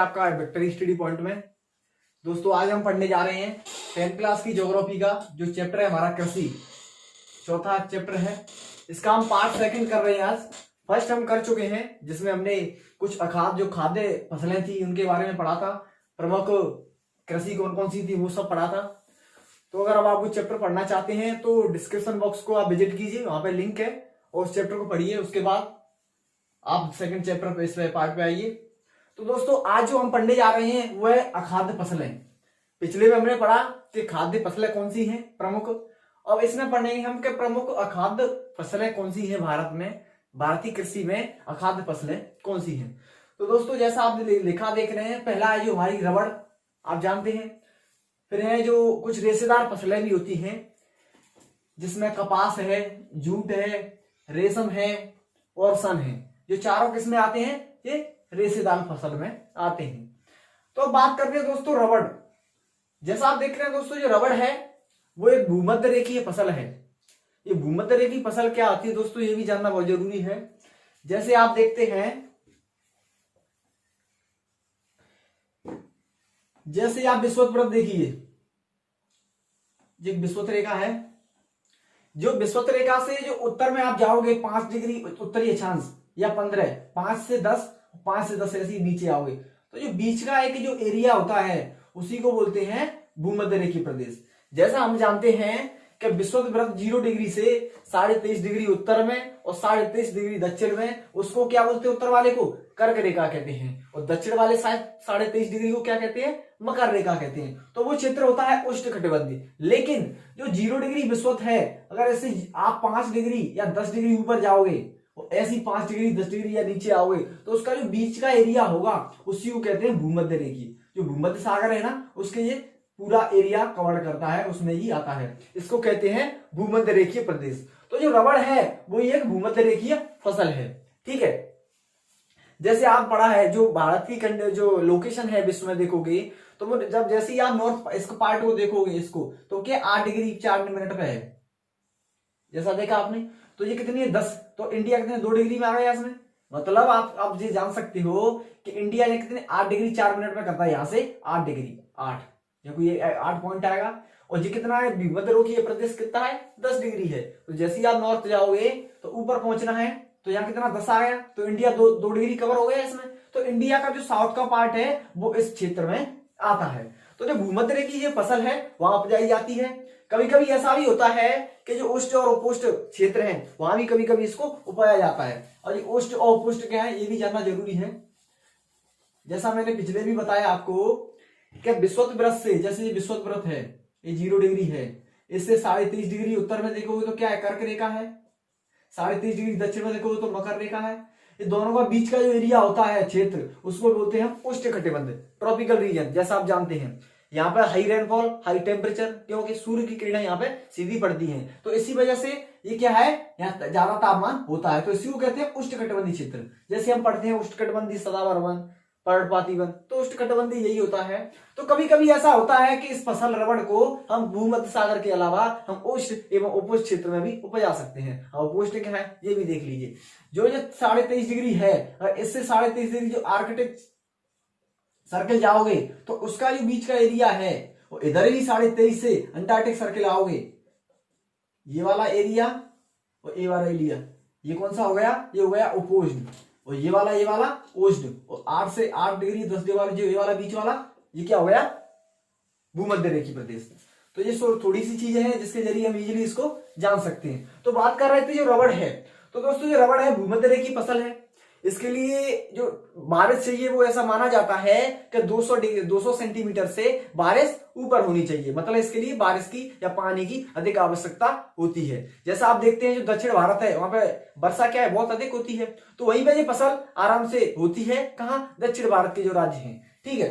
आपका victory study point में। दोस्तों आज हम पढ़ने जा रहे हैं 10th क्लास की ज्योग्राफी का जो चैप्टर है हमारा कृषि, चौथा चैप्टर है। इसका हम पार्ट सेकंड कर रहे हैं। आज फर्स्ट हम कर चुके हैं जिसमें हमने कुछ जो खाद्य फसलें थी उनके बारे में पढ़ा था, प्रमुख कृषि कौन कौन सी थी वो सब पढ़ा था। तो अगर अब आप वो चैप्टर पढ़ना चाहते हैं तो डिस्क्रिप्शन बॉक्स को आप विजिट कीजिए, वहां पे लिंक है और उस चैप्टर को पढ़िए। उसके बाद आप सेकंड चैप्टर पे इस पार्ट पे आइए। तो दोस्तों आज जो हम पढ़ने जा रहे हैं वो है अखाद्य फसलें। पिछले में हमने पढ़ा कि खाद्य फसलें कौन सी हैं प्रमुख, अब इसमें पढ़ेंगे हम कि प्रमुख अखाद्य फसलें कौन सी हैं भारत में, भारतीय कृषि में अखाद्य फसलें कौन सी हैं। तो दोस्तों जैसा आप लिखा देख रहे हैं, पहला है जो हमारी रबड़, आप जानते हैं। फिर है जो कुछ रेशेदार फसलें भी होती हैं जिसमें कपास है, जूट है, रेशम है और सन है। जो चारों किस्में आते हैं ये रेशेदार फसल में आते हैं। तो बात करते हैं दोस्तों रबड़। जैसा आप देख रहे हैं दोस्तों, जो रबड़ है वो एक भूमध्य रेखीय फसल है। ये भूमध्य रेखीय फसल क्या होती है दोस्तों, ये भी जानना बहुत जरूरी है। जैसे आप देखते हैं, जैसे आप विषुवत वृत्त देखिए, ये विषुवत रेखा है। जो विषुवत रेखा से जो उत्तर में आप जाओगे 5 डिग्री उत्तरी अक्षांश या 15, 5 से 10, 5 से 10 ऐसे नीचे आओगे तो जो बीच का एक जो एरिया होता है उसी को बोलते हैं भूमध्य रेखीय प्रदेश। जैसा हम जानते हैं कि विषुवत वृत्त 0 डिग्री से 23.5 डिग्री उत्तर में और 23.5 डिग्री दक्षिण में, उसको क्या बोलते हैं, उत्तर वाले को कर्क रेखा कहते हैं और दक्षिण वाले 23.5 डिग्री को क्या कहते हैं, मकर रेखा कहते हैं। तो वो क्षेत्र होता है उष्णकटिबंधीय। लेकिन जो 0 डिग्री विषुवत है, अगर ऐसे आप 5 डिग्री या 10 डिग्री ऊपर जाओगे, ऐसी 5 डिग्री 10 डिग्री या नीचे आओगे तो उसका जो बीच का एरिया होगा उसी को कहते हैं भूमध्य रेखीय। जो भूमध्य सागर है ना, उसके ये पूरा एरिया कवर करता है, उसमें ही आता है, इसको कहते हैं भूमध्य रेखीय प्रदेश। तो जो रबड़ है वो एक भूमध्य रेखीय फसल है, ठीक है। जैसे आप पढ़ा है जो भारत की जो लोकेशन है विश्व में देखोगे तो वो जब जैसे ही आप नॉर्थ इसको पार्ट को देखोगे इसको तो क्या 8 डिग्री 4 मिनट पे है, जैसा देखा आपने। तो ये कितनी है 10, तो इंडिया कितने 2 डिग्री में आ गया इसमें। मतलब आप ये जान सकते हो कि इंडिया ने कितने 8 डिग्री 4 मिनट में करता है, यहां से 8 डिग्री 8, ये 8 पॉइंट आएगा। और ये कितना है, भूमध्य रेखीय प्रदेश कितना है 10 डिग्री है। तो जैसे ही आप नॉर्थ जाओगे तो ऊपर पहुंचना है तो यहाँ कितना 10 आ गया, तो इंडिया 2 डिग्री कवर हो गया इसमें। तो इंडिया का जो साउथ का पार्ट है वो इस क्षेत्र में आता है। तो जो भूमध्य रेखीय ये फसल है वहां उपजाई जाती है। कभी कभी ऐसा भी होता है कि जो उष्ण और उपोष्ण क्षेत्र हैं वहां भी कभी कभी इसको उपाया जाता है। और ये उष्ण और उपोष्ण क्या है ये भी जानना जरूरी है। जैसा मैंने पिछले भी बताया आपको कि विषुवत वृत्त से, जैसे ये विषुवत वृत्त है ये 0 डिग्री है, इससे 23.5 डिग्री उत्तर में देखोगे तो क्या है, कर्क रेखा है। 23.5 डिग्री दक्षिण में देखोगे तो मकर रेखा है। ये दोनों का बीच का जो एरिया होता है क्षेत्र उसको बोलते हैं उष्णकटिबंध, ट्रॉपिकल रीजन। जैसा आप जानते हैं यहाँ पर हाई रेनफॉल, हाई टेम्परेचर, क्योंकि सूर्य की किरणें यहाँ पे सीधी पड़ती हैं, तो इसी वजह से ये क्या है, यहाँ ज्यादा तापमान होता है, तो इसी को कहते हैं उष्णकटिबंधीय क्षेत्र। जैसे हम पढ़ते हैं उष्णकटिबंधीय सदाबहार वन, पर्णपाती वन, तो उष्णकटिबंधीय यही होता है। तो कभी कभी ऐसा होता है कि इस फसल रबड़ को हम भूमध्य सागर के अलावा हम उष्ण एवं उपोष्ण क्षेत्र में भी उपजा सकते हैं। और उपोष्ण क्या है ये भी देख लीजिए। जो 23.5 डिग्री है, इससे 23.5 डिग्री जो आर्कटिक सर्कल जाओगे तो उसका जो बीच का एरिया है वो इधर भी 23.5 से अंटार्कटिक सर्कल आओगे, ये वाला एरिया और ये वाला एरिया, ये कौन सा हो गया, ये हो गया उपोष्ण। और ये वाला उष्ण। और 8 से 8 डिग्री 10 डिग्री वाला जो ये वाला बीच वाला, ये क्या हो गया, भूमध्य रेखीय प्रदेश। तो ये थोड़ी सी चीजें हैं जिसके जरिए हम इजीली इसको जान सकते हैं। तो बात कर रहे थे जो रबड़ है, तो दोस्तों जो रबड़ है भूमध्य रेखीय फसल है। इसके लिए जो बारिश चाहिए वो ऐसा माना जाता है कि 200 सेंटीमीटर से बारिश ऊपर होनी चाहिए। मतलब इसके लिए बारिश की या पानी की अधिक आवश्यकता होती है। जैसा आप देखते हैं जो दक्षिण भारत है वहां पे वर्षा क्या है बहुत अधिक होती है, तो वहीं पे ये फसल आराम से होती है। कहाँ, दक्षिण भारत के जो राज्य हैं, ठीक है।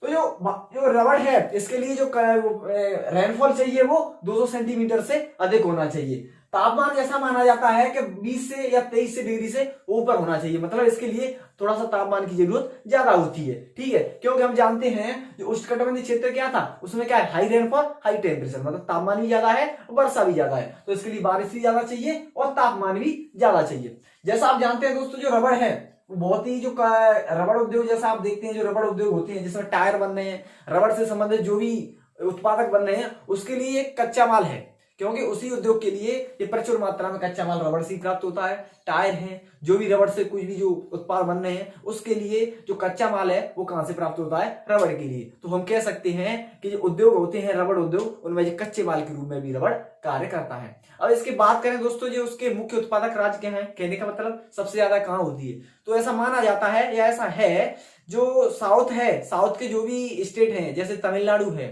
तो जो रबड़ है इसके लिए जो रेनफॉल चाहिए वो 200 सेंटीमीटर से अधिक होना चाहिए। तापमान जैसा माना जाता है कि 20 से या 23 से डिग्री से ऊपर होना चाहिए। मतलब इसके लिए थोड़ा सा तापमान की जरूरत ज्यादा होती है, ठीक है। क्योंकि हम जानते हैं जो उष्णकटिबंधीय क्षेत्र क्या था उसमें क्या है, हाई रेनफॉल हाई टेम्परेचर, मतलब तापमान भी ज्यादा है वर्षा भी ज्यादा है, तो इसके लिए बारिश भी ज्यादा चाहिए और तापमान भी ज्यादा चाहिए। जैसा आप जानते हैं दोस्तों जो रबड़ है बहुत ही जो रबड़ उद्योग जैसा आप देखते हैं, जो रबड़ उद्योग होते हैं जिसमें टायर बन रहे हैं, रबड़ से संबंधित जो भी उत्पादक बन रहे हैं, उसके लिए एक कच्चा माल है, क्योंकि उसी उद्योग के लिए ये प्रचुर मात्रा में कच्चा माल रबड़ से प्राप्त होता है। टायर है, जो भी रबड़ से कुछ भी जो उत्पाद बन रहे हैं, उसके लिए जो कच्चा माल है वो कहां से प्राप्त होता है? रबड़ के लिए। तो हम कह सकते हैं कि जो उद्योग होते हैं रबड़ उद्योग, उनमें जो कच्चे माल के रूप में भी रबड़ कार्य करता है। अब इसकी बात करें दोस्तों, जो उसके मुख्य उत्पादक राज्य क्या है, कहने का मतलब सबसे ज्यादा कहां होती है, तो ऐसा माना जाता है या ऐसा है, जो साउथ है, साउथ के जो भी स्टेट हैं, जैसे तमिलनाडु है,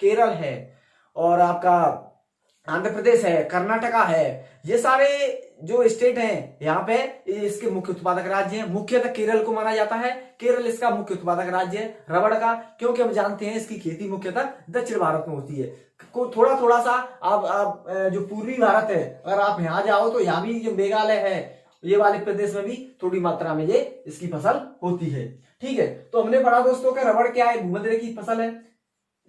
केरल है, और आपका आंध्र प्रदेश है, कर्नाटका है, ये सारे जो स्टेट हैं यहाँ पे इसके मुख्य उत्पादक राज्य हैं। मुख्यतः केरल को माना जाता है, केरल इसका मुख्य उत्पादक राज्य है रबड़ का, क्योंकि हम जानते हैं इसकी खेती मुख्यतः दक्षिण भारत में होती है। थोड़ा थोड़ा सा आप जो पूर्वी भारत है, अगर आप यहाँ जाओ तो यहाँ भी जो मेघालय है, ये वाले प्रदेश में भी थोड़ी मात्रा में ये इसकी फसल होती है। ठीक है, तो हमने पढ़ा दोस्तों कि रबड़ क्या है, भूमध्य की फसल है।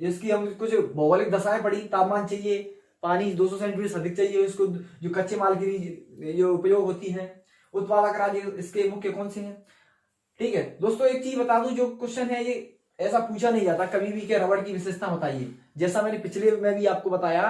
इसकी हम कुछ भौगोलिक दशाएं पढ़ी, तापमान चाहिए, पानी 200 सेंटीग्रेड से अधिक चाहिए इसको, जो कच्चे माल की जो उपयोग होती है। उत्पादक राज्य इसके मुख्य कौन से हैं? ठीक है दोस्तों, एक चीज बता दूं, जो क्वेश्चन है ये ऐसा पूछा नहीं जाता कभी भी कि रबड़ की विशेषता बताइए। जैसा मैंने पिछले में भी आपको बताया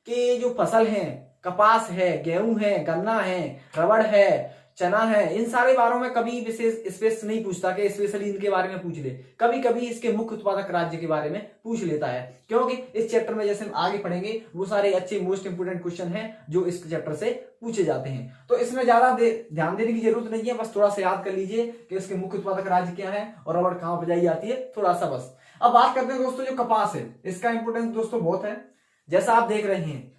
कि जो फसल है, कपास है, गेहूं है, गन्ना है, रबड़ है, चना है, इन सारे बारों में कभी विशेष स्पेस नहीं पूछता कि स्पेशली इनके बारे में पूछ ले। कभी कभी इसके मुख्य उत्पादक राज्य के बारे में पूछ लेता है, क्योंकि इस चैप्टर में जैसे हम आगे पढ़ेंगे वो सारे अच्छे मोस्ट इंपोर्टेंट क्वेश्चन हैं जो इस चैप्टर से पूछे जाते हैं। तो इसमें ज्यादा ध्यान देने की जरूरत नहीं है, बस थोड़ा सा याद कर लीजिए कि इसके मुख्य उत्पादक राज्य क्या है और रबड़ कहां उपजाई जाती है, थोड़ा सा बस। अब बात करते हैं दोस्तों, जो कपास है, इसका इंपोर्टेंस दोस्तों बहुत है। जैसा आप देख रहे हैं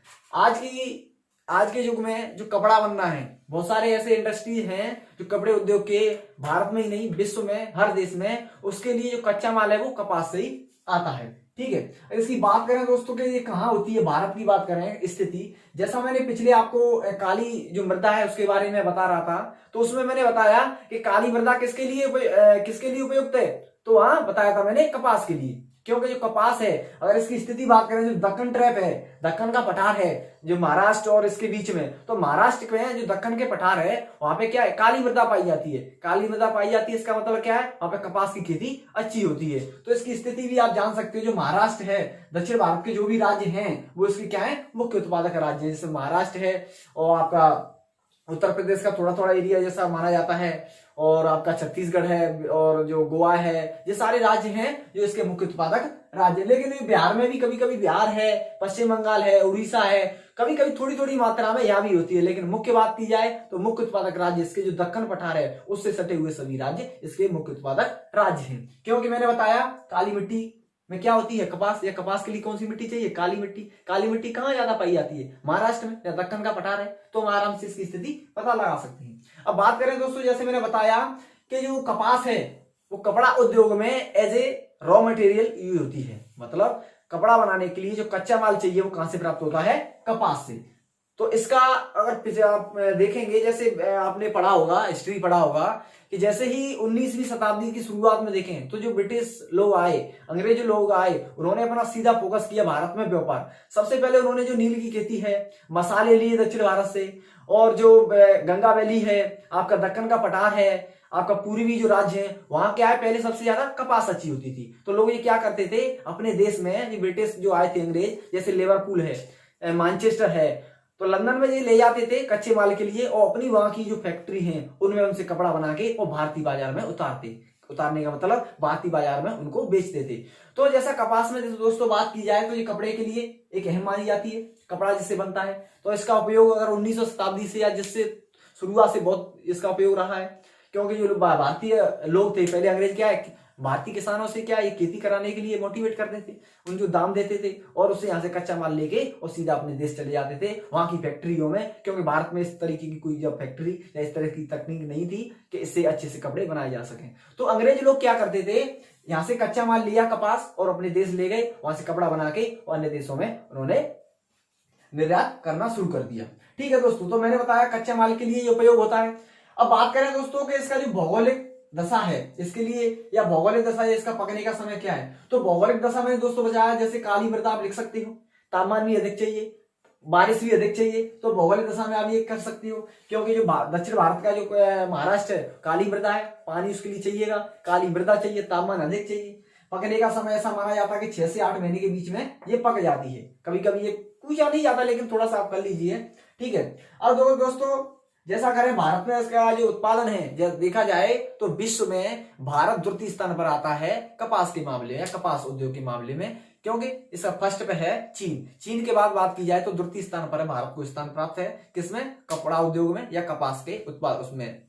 आज के युग में जो कपड़ा बनना है, बहुत सारे ऐसे इंडस्ट्री हैं जो कपड़े उद्योग के, भारत में ही नहीं विश्व में हर देश में, उसके लिए जो कच्चा माल है वो कपास से ही आता है। ठीक है, इसकी बात करें दोस्तों कि ये कहाँ होती है, भारत की बात करें स्थिति, जैसा मैंने पिछले आपको काली जो मृदा है उसके बारे में बता रहा था, तो उसमें मैंने बताया कि काली मृदा किसके लिए उपयुक्त है, तो वहां बताया था मैंने कपास के लिए। क्योंकि जो कपास है, अगर इसकी स्थिति बात करें, जो दक्कन ट्रैप है, दक्कन का पठार है जो महाराष्ट्र और इसके बीच में, तो महाराष्ट्र में जो दक्कन के पठार है वहां पे क्या है, काली मृदा पाई जाती है। काली मृदा पाई जाती है, इसका मतलब क्या है, वहां पे कपास की खेती अच्छी होती है। तो इसकी स्थिति भी आप जान सकते हो। जो महाराष्ट्र है, दक्षिण भारत के जो भी राज्य हैं वो इसके क्या है, मुख्य उत्पादक राज्य है। जैसे महाराष्ट्र है, और आपका उत्तर प्रदेश का थोड़ा थोड़ा एरिया जैसा माना जाता है, और आपका छत्तीसगढ़ है, और जो गोवा है, ये सारे राज्य हैं जो इसके मुख्य उत्पादक राज्य। लेकिन बिहार में भी कभी कभी, बिहार है, पश्चिम बंगाल है, उड़ीसा है, कभी कभी थोड़ी थोड़ी मात्रा में यहाँ भी होती है। लेकिन मुख्य बात की जाए तो मुख्य उत्पादक राज्य इसके जो दक्कन पठार है उससे सटे हुए सभी राज्य इसके मुख्य उत्पादक राज्य हैं। क्योंकि मैंने बताया काली मिट्टी में क्या होती है, कपास, या कपास के लिए कौन सी मिट्टी चाहिए, काली मिट्टी। काली मिट्टी कहाँ ज्यादा पाई जाती है, महाराष्ट्र में, या दक्कन का पठार है, तो हम आराम से इसकी स्थिति पता लगा सकते हैं। अब बात करें दोस्तों, जैसे मैंने बताया कि जो कपास है वो कपड़ा उद्योग में as a raw material use होती है। मतलब कपड़ा बनाने के लिए जो कच्चा माल चाहिए वो कहां से प्राप्त होता है, कपास से। तो इसका अगर आप देखेंगे, जैसे आपने पढ़ा होगा, हिस्ट्री पढ़ा होगा, कि जैसे ही 19वीं शताब्दी की शुरुआत में देखें तो जो ब्रिटिश लोग आए, अंग्रेज लोग आए, उन्होंने अपना सीधा फोकस किया भारत में व्यापार। सबसे पहले उन्होंने जो नील की खेती है, मसाले लिए दक्षिण भारत से, और जो गंगा वैली है, आपका दक्कन का पठार है, आपका पूर्वी जो राज्य है, वहां क्या है, पहले सबसे ज्यादा कपास अच्छी होती थी। तो लोग ये क्या करते थे, अपने देश में जो ब्रिटिश जो आए थे अंग्रेज, जैसे लिवरपूल है, मैनचेस्टर है, तो लंदन में ये ले जाते थे कच्चे माल के लिए, और अपनी वहां की जो फैक्ट्री है उनमें उनसे कपड़ा बना के और भारतीय बाजार में उतारने का मतलब भारतीय बाजार में उनको बेचते थे। तो जैसा कपास में दोस्तों बात की जाए तो ये कपड़े के लिए एक अहम मानी जाती है, कपड़ा जिससे बनता है। तो इसका उपयोग अगर 19वीं शताब्दी से, या जिससे शुरुआत से बहुत इसका उपयोग रहा है, क्योंकि जो भारतीय लोग थे, पहले अंग्रेज क्या है, भारतीय किसानों से क्या ये खेती कराने के लिए मोटिवेट करते थे, उनको दाम देते थे, और उससे यहाँ से कच्चा माल लेके और सीधा अपने देश चले जाते थे वहां की फैक्ट्रियों में। क्योंकि भारत में इस तरीके की कोई जब फैक्ट्री या इस तरह की तकनीक नहीं थी कि इससे अच्छे से कपड़े बनाए जा सके। तो अंग्रेज लोग क्या करते थे, यहाँ से कच्चा माल लिया कपास और अपने देश ले गए, वहां से कपड़ा बना के और अन्य देशों में उन्होंने निर्यात करना शुरू कर दिया। ठीक है दोस्तों, तो मैंने बताया कच्चा माल के लिए ये उपयोग होता है। अब बात करें दोस्तों कि इसका जो भौगोलिक दशा है इसके लिए, या भौगोलिक दशा है इसका पकने का समय क्या है, तो भौगोलिक दशा में दोस्तों बताया, जैसे काली मृदा आप लिख सकते हो, तापमान भी अधिक चाहिए, बारिश भी अधिक चाहिए, तो भौगोलिक दशा में आप ये कर सकती हो, क्योंकि जो दक्षिण भारत का जो महाराष्ट्र है काली मृदा है, पानी उसके लिए चाहिएगा, काली मृदा चाहिए, तापमान अधिक चाहिए। पकने का समय ऐसा माना जाता है कि 6 से 8 महीने के बीच में ये पक जाती है। कभी कभी ये पूछा नहीं जाता, लेकिन थोड़ा सा आप कर लीजिए, ठीक है। अब दोस्तों जैसा करें भारत में इसका जो उत्पादन है, जब देखा जाए तो विश्व में भारत द्वितीय स्थान पर आता है कपास के मामले में या कपास उद्योग के मामले में, क्योंकि इसका फर्स्ट पे है चीन। चीन के बाद बात की जाए तो द्वितीय स्थान पर है, भारत को स्थान प्राप्त है किसमें, कपड़ा उद्योग में या कपास के उत्पाद उसमें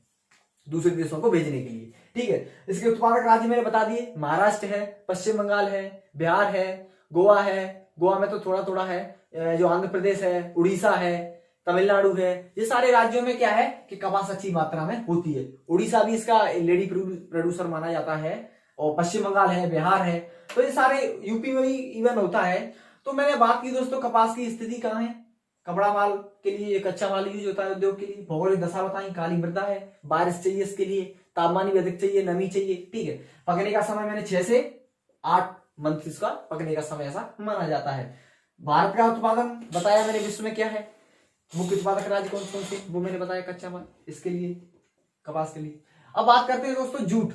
दूसरे देशों को भेजने के लिए, ठीक है। इसके उत्पादक राज्य मैंने बता दिए, महाराष्ट्र है, पश्चिम बंगाल है, बिहार है, गोवा है, गोवा में तो थोड़ा थोड़ा है, जो आंध्र प्रदेश है, उड़ीसा है, तमिलनाडु है। ये सारे राज्यों में क्या है कि कपास अच्छी मात्रा में होती है। उड़ीसा भी इसका लेडी प्रोड्यूसर माना जाता है, और पश्चिम बंगाल है, बिहार है, तो ये सारे यूपी में भी इवन होता है। तो मैंने बात की दोस्तों कपास की स्थिति कहाँ है, कपड़ा माल के लिए एक कच्चा माल यूज होता है उद्योग के लिए। भौगोलिक दशा बताई, काली मृदा है, बारिश चाहिए इसके लिए, तापमान भी अधिक चाहिए, नमी चाहिए, ठीक है। पकने का समय मैंने 6 से 8 मंथ इसका पकने का समय ऐसा माना जाता है। भारत का उत्पादन बताया मैंने विश्व में क्या है, मुख्य उत्पादक राज्य कौन कौन से, वो मैंने बताया कच्चा माल इसके लिए, कपास के लिए। अब बात करते हैं दोस्तों जूट,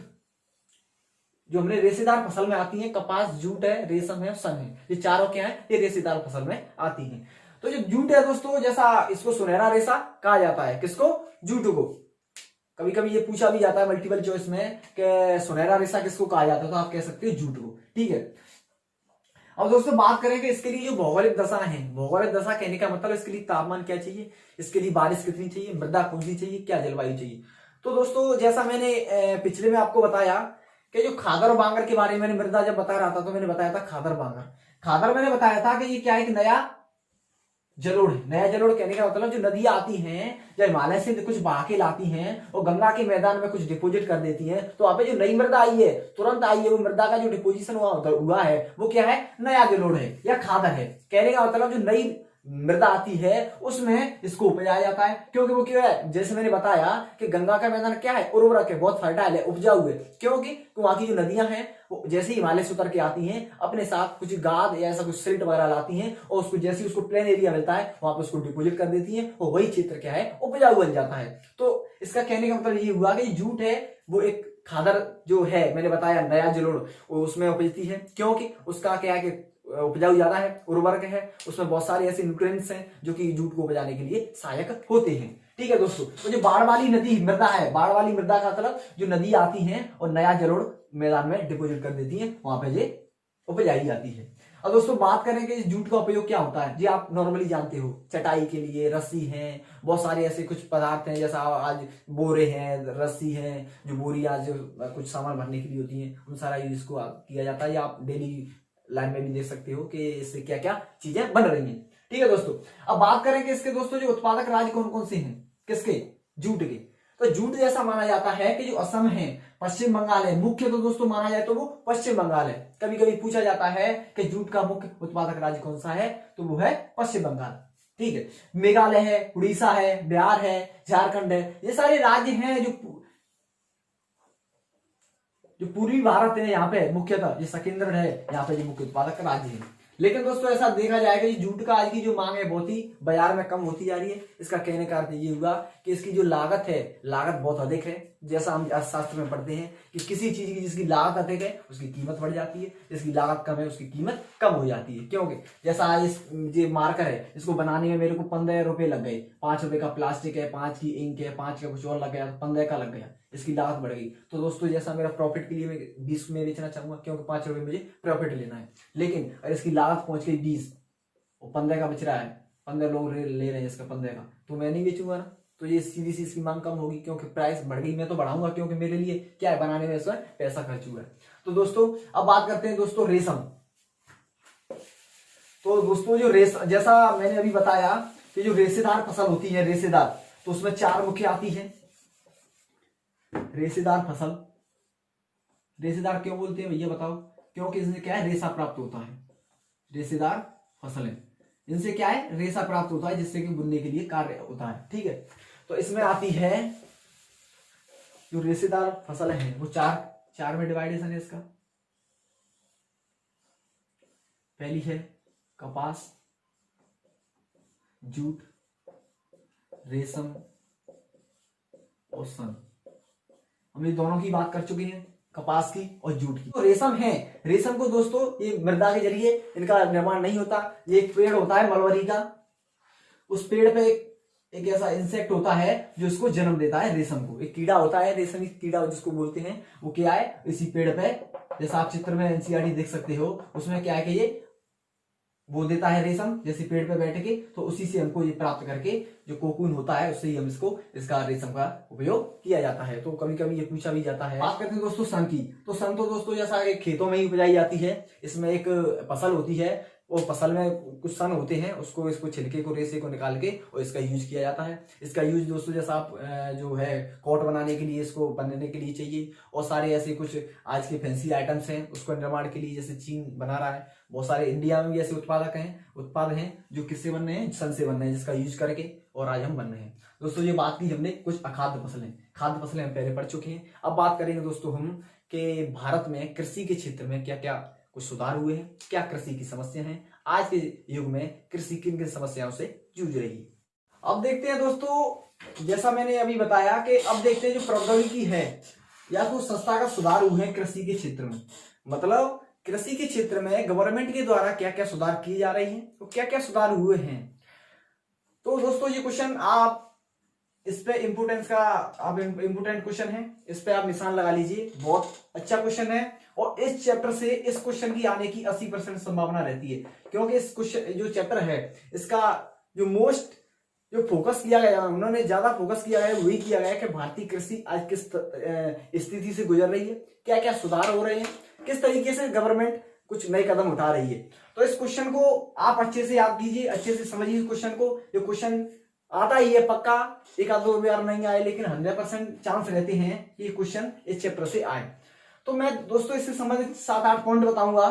जो हमने रेशेदार फसल में आती है, कपास, जूट है, रेशम है, सन है, ये चारों क्या है, ये रेशेदार फसल में आती हैं। तो जो जूट है दोस्तों, जैसा इसको सुनहरा रेशा कहा जाता है, किसको, जूट को। कभी कभी ये पूछा भी जाता है मल्टीपल चॉइस में कि सुनहरा रेशा किसको कहा जाता है, तो आप कह सकते हो जूट को, ठीक है। अब दोस्तों बात करेंगे इसके लिए जो भौगोलिक दशा है, भौगोलिक दशा कहने का मतलब इसके लिए तापमान क्या चाहिए, इसके लिए बारिश कितनी चाहिए, मृदा कौन सी चाहिए, क्या जलवायु चाहिए। तो दोस्तों जैसा मैंने पिछले में आपको बताया कि जो खादर और बांगर के बारे में मैंने मृदा जब बता रहा था, तो मैंने बताया था खादर बांगर। खादर मैंने बताया था कि ये क्या एक नया जलोढ़ है। नया जलोढ़ कहने का मतलब जो नदियां आती हैं, जो हिमालय से कुछ बहा के लाती हैं और गंगा के मैदान में कुछ डिपोजिट कर देती हैं, तो वहां पे जो नई मृदा आई है, तुरंत आई है, वो मृदा का जो डिपोजिशन हुआ है वो क्या है, नया जलोढ़ है या खादर है। कहने का मतलब जो नई मृदा आती है उसमें इसको उपजाया जाता है, क्योंकि वो क्या है, जैसे मैंने बताया कि गंगा का मैदान क्या है, उर्वरक है, बहुत फर्टाइल है, उपजाऊ है, क्योंकि वहां की जो नदियां हैं वो जैसे ही हिमालय से उतर के आती हैं, अपने साथ कुछ गाद या ऐसा कुछ सिल्ट वगैरह लाती हैं, और उसको जैसे उसको प्लेन एरिया मिलता है वहां पर उसको डिपोजिट कर देती हैं, और वही क्षेत्र क्या है, उपजाऊ बन जाता है। तो इसका कहने का मतलब ये हुआ कि जूट है वो एक खादर जो है, मैंने बताया नया जलोढ़, उसमें उपजती है, क्योंकि उसका क्या है कि उपजाऊ ज्यादा है, उर्वरक है, उसमें बहुत सारे ऐसे न्यूट्रिएंट्स हैं जो कि जूट को उपजाने के लिए सहायक होते हैं, ठीक है दोस्तों। तो जो बाढ़ वाली नदी मृदा है, बाढ़ वाली मृदा का मतलब जो नदी आती है और नया जलोढ़ मैदान में डिपोजिट कर देती है, वहां पे ये उपजाई जाती है। अब दोस्तों बात करें कि इस जूट का उपयोग क्या होता है, जी आप नॉर्मली जानते हो, चटाई के लिए, रस्सी है, बहुत सारे ऐसे कुछ पदार्थ हैं, जैसा आज बोरे हैं, रस्सी है, जो बोरी आज कुछ सामान भरने के लिए होती है, उन सारा यूज को किया जाता है, या आप डेली लाइन में भी देख सकते हो कि इससे क्या क्या चीजें बन रही हैं, ठीक है दोस्तों। अब बात करें कि इसके दोस्तों जो उत्पादक राज्य कौन कौन से हैं, किसके, जूट के। तो जूट जैसा माना जाता है कि जो असम है, पश्चिम बंगाल है, मुख्य तो दोस्तों माना जाए तो वो पश्चिम बंगाल है। कभी कभी पूछा जाता है कि जूट का मुख्य उत्पादक राज्य कौन सा है, तो वो है पश्चिम बंगाल, ठीक है। मेघालय है, उड़ीसा है, बिहार है, झारखंड है, ये सारे राज्य हैं जो पूर्वी भारत है, यहाँ पे मुख्यतः ये सकेंद्र है, यहाँ पे जो मुख्य उत्पादक राज्य है। लेकिन दोस्तों ऐसा देखा जाएगा कि जूट का आज की जो मांग है बहुत ही बाजार में कम होती जा रही है। इसका कहने का अर्थ ये हुआ कि इसकी जो लागत है, लागत बहुत अधिक है। जैसा हम अर्थशास्त्र में पढ़ते हैं कि किसी चीज की जिसकी लागत अधिक है उसकी कीमत बढ़ जाती है, जिसकी लागत कम है उसकी कीमत कम हो जाती है। क्योंकि जैसा इस ये मार्कर है, इसको बनाने में मेरे को 15 रुपए लग गए, 5 रुपए का प्लास्टिक है, 5 की इंक है, 5 का कुछ और लग गया, 15 का लग गया, इसकी लागत बढ़ गई। तो दोस्तों जैसा मेरा प्रॉफिट के लिए मैं 20 में बेचना चाहूंगा, क्योंकि 5 रुपए मुझे प्रॉफिट लेना है, लेकिन अगर इसकी लागत पहुंच गई 20 और 15 का बच रहा है, 15 लोग ले रहे हैं इसका 15 का, तो मैं नहीं बेचूंगा ना, तो ये सीधी सी इसकी मांग कम होगी, क्योंकि प्राइस बढ़ गई। मैं तो बढ़ाऊंगा क्योंकि मेरे लिए क्या है, बनाने में इसमें पैसा खर्च हुआ है। तो दोस्तों अब बात करते हैं दोस्तों रेशम। तो दोस्तों जो जैसा मैंने अभी बताया कि जो रेशेदार फसल होती है, रेशेदार, तो उसमें 4 मुख्य आती है। रेशेदार फसल, रेशेदार क्यों बोलते हैं भैया बताओ? क्योंकि इसमें क्या है, रेशा प्राप्त होता है। रेशेदार फसलें, इनसे क्या है, रेशा प्राप्त होता है, जिससे कि बुनने के लिए कार्य होता है, ठीक है। तो इसमें आती है जो रेशेदार फसल है वो चार में डिवाइडेशन है इसका। पहली है कपास, जूट, रेशम और सन। हम ये दोनों की बात कर चुके हैं, कपास की और जूट की। तो रेशम है, रेशम को दोस्तों ये मृदा के जरिए इनका निर्माण नहीं होता। ये एक पेड़ होता है मलबरी का, उस पेड़ पे एक ऐसा इंसेक्ट होता है जो इसको जन्म देता है रेशम को। एक कीड़ा होता है रेशमी कीड़ा जिसको बोलते हैं, वो क्या है इसी पेड़ पे, जैसा आप चित्र में एनसीईआरटी देख सकते हो, उसमें क्या है कि ये वो देता है रेशम जैसे पेड़ पे बैठ के, तो उसी से हमको ये प्राप्त करके जो कोकून होता है उससे ही हम इसका रेशम का उपयोग किया जाता है। तो कभी कभी ये पूछा भी जाता है। बात करते हैं दोस्तों सन की। तो सन तो दोस्तों जैसा खेतों में ही उपजाई जाती है। इसमें एक फसल होती है, वो फसल में कुछ सन होते हैं, इसको छिलके को, रेशे को निकाल के और इसका यूज किया जाता है। इसका यूज दोस्तों जैसा आप जो है कोट बनाने के लिए, इसको बनने के लिए चाहिए, और सारे ऐसे कुछ आज के फैंसी आइटम्स हैं उसको निर्माण के लिए, जैसे चीन बना रहा है, बहुत सारे इंडिया में भी ऐसे उत्पाद हैं जो किससे बन रहे हैं, सन से बन रहे हैं, जिसका यूज करके और आज हम बन रहे हैं। दोस्तों ये बात की हमने कुछ खाद्य फसलें हम पहले पढ़ चुके हैं। अब बात करेंगे दोस्तों हम कि भारत में कृषि के क्षेत्र में क्या क्या कुछ सुधार हुए हैं, क्या कृषि की समस्या है, आज के युग में कृषि किन किन समस्याओं से जूझ रही है। अब देखते हैं दोस्तों, जैसा मैंने अभी बताया कि अब देखते हैं जो प्रौद्योगिकी है या तो संस्था का सुधार हुए हैं कृषि के क्षेत्र में, मतलब कृषि के क्षेत्र में गवर्नमेंट के द्वारा क्या क्या सुधार किए जा रहे हैं, तो क्या क्या सुधार हुए हैं। तो दोस्तों ये क्वेश्चन आप इस पे इम्पोर्टेंट क्वेश्चन है, इस पे आप निशान लगा लीजिए, बहुत अच्छा क्वेश्चन है। और इस चैप्टर से इस क्वेश्चन की आने की 80% संभावना रहती है, क्योंकि इस क्वेश्चन जो चैप्टर है इसका जो फोकस किया गया, उन्होंने ज्यादा फोकस किया गया वही किया गया कि भारतीय कृषि आज किस स्थिति से गुजर रही है, क्या क्या सुधार हो रहे हैं, किस तरीके से गवर्नमेंट कुछ नए कदम उठा रही है। तो इस क्वेश्चन को आप अच्छे से याद कीजिए, अच्छे से समझिए इस क्वेश्चन को। ये क्वेश्चन आता ही है पक्का, एक आध दो बार नहीं आए, लेकिन 100% चांस रहते हैं ये क्वेश्चन इस चैप्टर से आए। तो मैं दोस्तों इससे संबंधित 7-8 पॉइंट बताऊंगा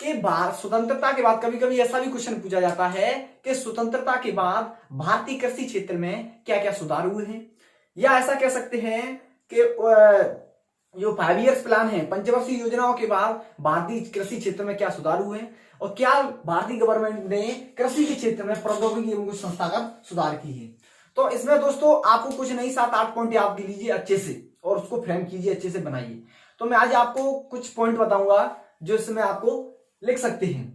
कि स्वतंत्रता के बाद, कभी कभी ऐसा भी क्वेश्चन पूछा जाता है कि स्वतंत्रता के बाद भारतीय कृषि क्षेत्र में क्या क्या सुधार हुए हैं, या ऐसा कह सकते हैं कि जो 5 ईयर्स प्लान है, पंचवर्षीय योजनाओं के बाद भारतीय कृषि क्षेत्र में क्या सुधार हुए हैं, और क्या भारतीय गवर्नमेंट ने कृषि के क्षेत्र में प्रौद्योगिकी एवं कुछ संस्थागत सुधार की है। तो इसमें दोस्तों आपको कुछ नहीं 7-8 पॉइंट याद कर लीजिए अच्छे से, और उसको फ्रेम कीजिए, अच्छे से बनाइए। तो मैं आज आपको कुछ पॉइंट बताऊंगा जो इसमें आपको लिख सकते हैं।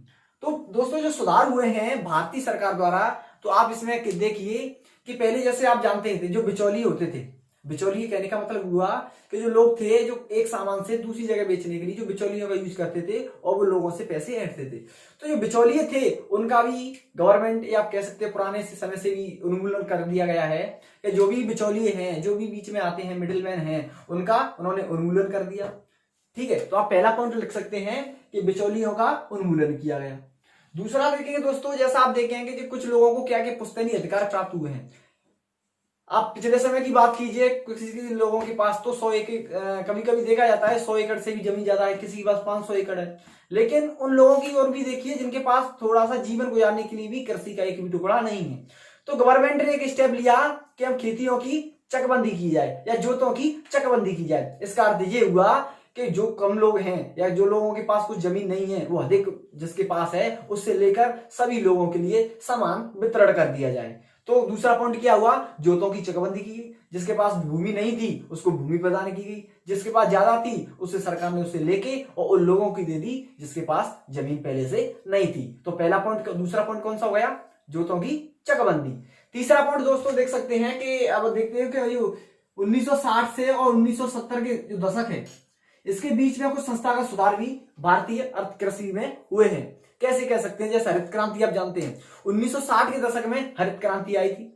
तो दोस्तों जो सुधार हुए हैं भारतीय सरकार द्वारा, तो आप इसमें देखिए कि पहले जैसे आप जानते थे जो बिचौलिए होते थे, बिचौलिए कहने का मतलब हुआ कि जो लोग थे जो एक सामान से दूसरी जगह बेचने के लिए जो बिचौलियों का यूज करते थे और वो लोगों से पैसे ऐंठते थे, तो जो बिचौलिए थे उनका भी गवर्नमेंट या आप कह सकते हैं पुराने समय से भी उन्मूलन कर दिया गया है कि जो भी बिचौलिए हैं, जो भी बीच में आते हैं, मिडिलमैन हैं, उनका उन्होंने उन्मूलन कर दिया। ठीक है, तो आप पहला पॉइंट लिख सकते हैं कि बिचौलियों का उन्मूलन किया गया। दूसरा देखेंगे दोस्तों, जैसा आप देखेंगे कि कुछ लोगों को क्या क्या पुश्तैनी अधिकार प्राप्त हुए हैं। आप पिछले समय की बात कीजिए, किसी लोगों के पास तो 100 एकड़, कभी कभी देखा जाता है 100 एकड़ से भी जमीन ज्यादा है, किसी के पास 500 एकड़ है, लेकिन उन लोगों की ओर भी देखिए जिनके पास थोड़ा सा जीवन गुजारने के लिए भी कृषि का एक भी टुकड़ा नहीं है। तो गवर्नमेंट ने एक स्टेप लिया कि अब खेतियों की चकबंदी की जाए या जोतों की चकबंदी की जाए। इसका अर्थ ये हुआ कि जो कम लोग हैं या जो लोगों के पास कुछ जमीन नहीं है, वो अधिक जिसके पास है उससे लेकर सभी लोगों के लिए समान वितरण कर दिया जाए। तो दूसरा पॉइंट क्या हुआ, जोतों की चकबंदी की गई। जिसके पास भूमि नहीं थी उसको भूमि प्रदान की गई, जिसके पास ज्यादा थी उससे सरकार ने उसे लेके और उन लोगों की दे दी जिसके पास जमीन पहले से नहीं थी। तो पहला पॉइंट, दूसरा पॉइंट कौन सा हो गया, जोतों की चकबंदी। तीसरा पॉइंट दोस्तों देख सकते हैं कि अब देखते हैं कि 1960 से और 1970 के जो दशक है इसके बीच में कुछ संस्थागत सुधार भी भारतीय अर्थ कृषि में हुए हैं। कैसे कह सकते हैं, जैसे हरित क्रांति आप जानते हैं 1960 के दशक में हरित क्रांति आई थी।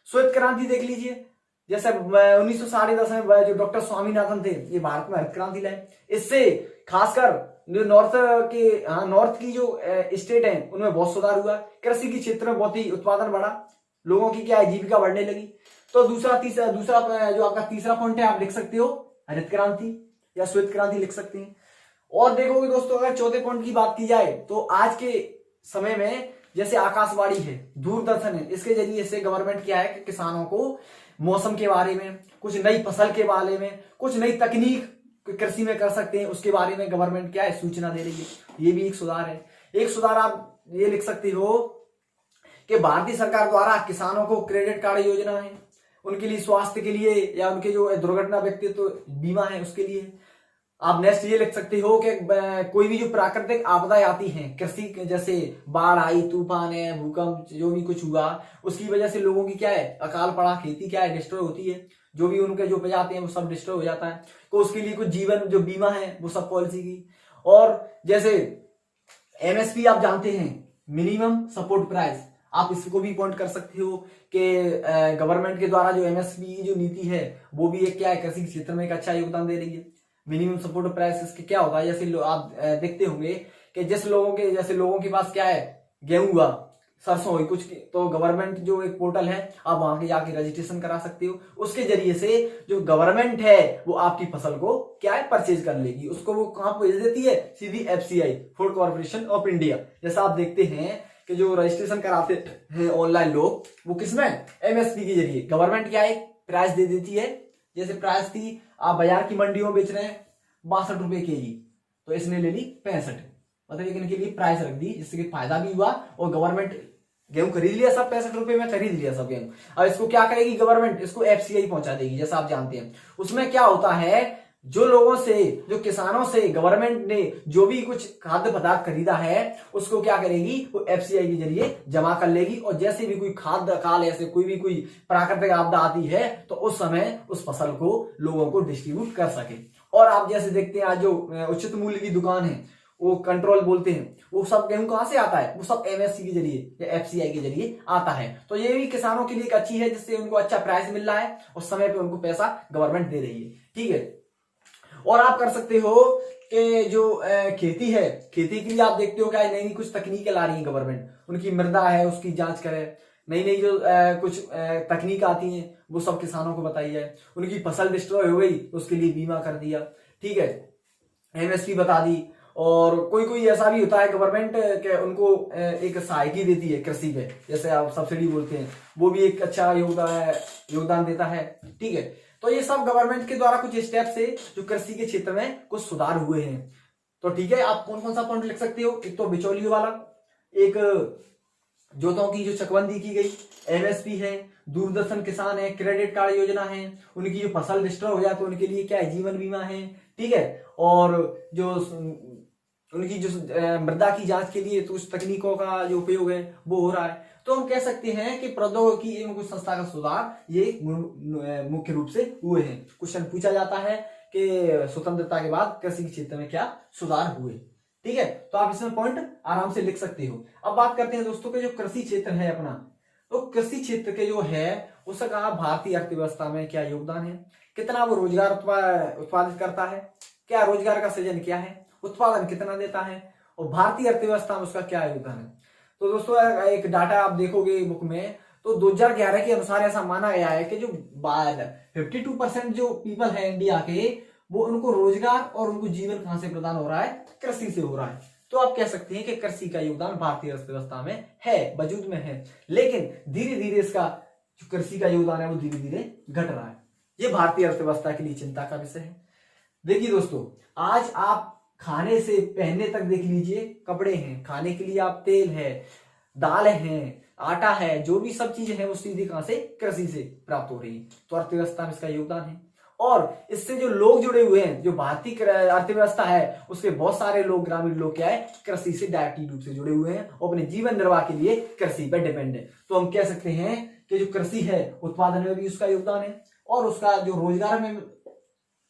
श्वेत क्रांति देख लीजिए, जैसे 1960 के दशक में जो डॉक्टर स्वामीनाथन थे ये भारत में हरित क्रांति लाए। इससे खासकर जो नॉर्थ की जो स्टेट है उनमें बहुत सुधार हुआ, कृषि के क्षेत्र में बहुत ही उत्पादन बढ़ा, लोगों की क्या है जीविका बढ़ने लगी। तो दूसरा जो आपका तीसरा पॉइंट है आप लिख सकते हो हरित क्रांति या श्वेत क्रांति लिख सकते हैं। और देखोगे दोस्तों अगर चौथे पॉइंट की बात की जाए तो आज के समय में जैसे आकाशवाणी है, दूरदर्शन है, इसके जरिए से गवर्नमेंट क्या है कि किसानों को मौसम के बारे में, कुछ नई फसल के बारे में, कुछ नई तकनीक कृषि में कर सकते हैं उसके बारे में गवर्नमेंट क्या है सूचना दे रही है। ये भी एक सुधार है। एक सुधार आप ये लिख सकते हो कि भारतीय सरकार द्वारा किसानों को क्रेडिट कार्ड योजना है, उनके लिए स्वास्थ्य के लिए या उनके जो दुर्घटना व्यक्तित्व बीमा है उसके लिए। आप नेक्स्ट ये लिख सकते हो कि कोई भी जो प्राकृतिक आपदाएं आती हैं कृषि जैसे बाढ़ आई, तूफान है, भूकंप, जो भी कुछ हुआ उसकी वजह से लोगों की क्या है अकाल पड़ा, खेती क्या है डिस्ट्रॉय होती है, जो भी उनके जो उपज हैं वो सब डिस्ट्रॉय हो जाता है। तो उसके लिए कुछ जीवन जो बीमा है वो सब पॉलिसी की। और जैसे एमएसपी आप जानते हैं, मिनिमम सपोर्ट प्राइस, आप इसको भी पॉइंट कर सकते हो कि गवर्नमेंट के द्वारा जो एमएसपी की जो नीति है वो भी एक क्या है कृषि क्षेत्र में एक अच्छा योगदान दे रही है। मिनिमम सपोर्ट प्राइस इसके क्या होता है, जैसे आप देखते होंगे कि जैसे लोगों के पास क्या है गेहूं हुआ, सरसों हुई कुछ, तो गवर्नमेंट जो एक पोर्टल है आप वहां के जाके रजिस्ट्रेशन करा सकते हो, उसके जरिए से जो गवर्नमेंट है वो आपकी फसल को क्या है परचेज कर लेगी, उसको वो कहां भेज देती है सीधी FCI, food corporation of India. जैसा आप देखते हैं कि जो रजिस्ट्रेशन कराते हैं ऑनलाइन लोग वो किसमें एमएसपी के जरिए गवर्नमेंट क्या है प्राइस दे देती है। जैसे प्राइस थी आप बाजार की मंडियों में बेच रहे हैं 62 रुपए केजी, तो इसने ले ली 65, मतलब इनके लिए प्राइस रख दी जिससे कि फायदा भी हुआ और गवर्नमेंट गेहूं खरीद लिया, सब 65 रुपए में खरीद लिया सब गेहूं। अब इसको क्या करेगी गवर्नमेंट, इसको एफसीआई पहुंचा देगी जैसा आप जानते हैं। उसमें क्या होता है जो लोगों से जो किसानों से गवर्नमेंट ने जो भी कुछ खाद्य पदार्थ खरीदा है उसको क्या करेगी वो एफसीआई के जरिए जमा कर लेगी, और जैसे भी कोई खाद्य काल ऐसे कोई भी कोई प्राकृतिक आपदा आती है तो उस समय उस फसल को लोगों को डिस्ट्रीब्यूट कर सके। और आप जैसे देखते हैं आज जो उचित मूल्य की दुकान है वो कंट्रोल बोलते हैं, वो सब गेहूं कहां से आता है, वो सब एमएससी के जरिए या एफसीआई के जरिए आता है। तो ये भी किसानों के लिए एक अच्छी है जिससे उनको अच्छा प्राइस मिल रहा है और समय पे उनको पैसा गवर्नमेंट दे रही है। ठीक है, और आप कर सकते हो कि जो खेती है, खेती के लिए आप देखते हो क्या नई नई कुछ तकनीकें ला रही है गवर्नमेंट, उनकी मृदा है उसकी जांच करे, नई नई जो कुछ तकनीक आती हैं वो सब किसानों को बताई जाए। उनकी फसल डिस्ट्रॉय हो गई तो उसके लिए बीमा कर दिया, ठीक है, एमएसपी बता दी। और कोई कोई ऐसा भी होता है गवर्नमेंट के उनको एक सहायता देती है कृषि पे, जैसे आप सब्सिडी बोलते हैं, वो भी एक अच्छा योगदान देता है। ठीक है, तो ये सब गवर्नमेंट के द्वारा कुछ स्टेप्स है जो कृषि के क्षेत्र में कुछ सुधार हुए हैं। तो ठीक है, आप कौन कौन सा पॉइंट लिख सकते हो, एक तो बिचौलियों वाला, एक जोतों की जो चकबंदी की गई, एमएसपी है, दूरदर्शन किसान है, क्रेडिट कार्ड योजना है, उनकी जो फसल डिस्ट्रॉय हो जाए तो उनके लिए क्या है जीवन बीमा है। ठीक है, और जो उनकी जो मृदा की जांच के लिए तो उस तकनीकों का जो उपयोग है वो हो रहा है। तो हम कह सकते हैं कि प्रौद्योगिकी एवं कुछ संस्था का सुधार ये मुख्य रूप से हुए हैं। क्वेश्चन पूछा जाता है कि स्वतंत्रता के बाद कृषि क्षेत्र में क्या सुधार हुए। ठीक है, तो आप इसमें पॉइंट आराम से लिख सकते हो। अब बात करते हैं दोस्तों के जो कृषि क्षेत्र है अपना, तो कृषि क्षेत्र के जो है उसका भारतीय अर्थव्यवस्था में क्या योगदान है, कितना वो रोजगार उत्पादित करता है, क्या रोजगार का सृजन क्या है, उत्पादन कितना देता है, और भारतीय अर्थव्यवस्था में उसका क्या योगदान है। तो दोस्तों एक डाटा आप देखोगे बुक में, तो 2011 के अनुसार ऐसा माना गया है कि जो 52% जो पीपल है इंडिया के, वो उनको रोजगार और उनको जीवन कहां से प्रदान हो रहा है, कृषि से हो रहा है। तो आप कह सकते हैं कि कृषि का योगदान भारतीय अर्थव्यवस्था में है, वजूद में है, लेकिन धीरे धीरे इसका जो कृषि का योगदान है वो धीरे धीरे घट रहा है। ये भारतीय अर्थव्यवस्था के लिए चिंता का विषय है। देखिए दोस्तों, आज आप खाने से पहनने तक देख लीजिए, कपड़े हैं, खाने के लिए आप तेल है, दाल है, आटा है, जो भी सब चीजें हैं वो सीधे कहां से, कृषि से प्राप्त हो रही है। तो अर्थव्यवस्था में इसका योगदान है, और इससे जो लोग जुड़े हुए हैं, जो भारतीय अर्थव्यवस्था है उसके बहुत सारे लोग, ग्रामीण लोग क्या है, कृषि से डायरेक्टली रूप से जुड़े हुए हैं और अपने जीवन निर्वाह के लिए कृषि पर डिपेंड है। तो हम कह सकते हैं कि जो कृषि है उत्पादन में भी उसका योगदान है, और उसका जो रोजगार में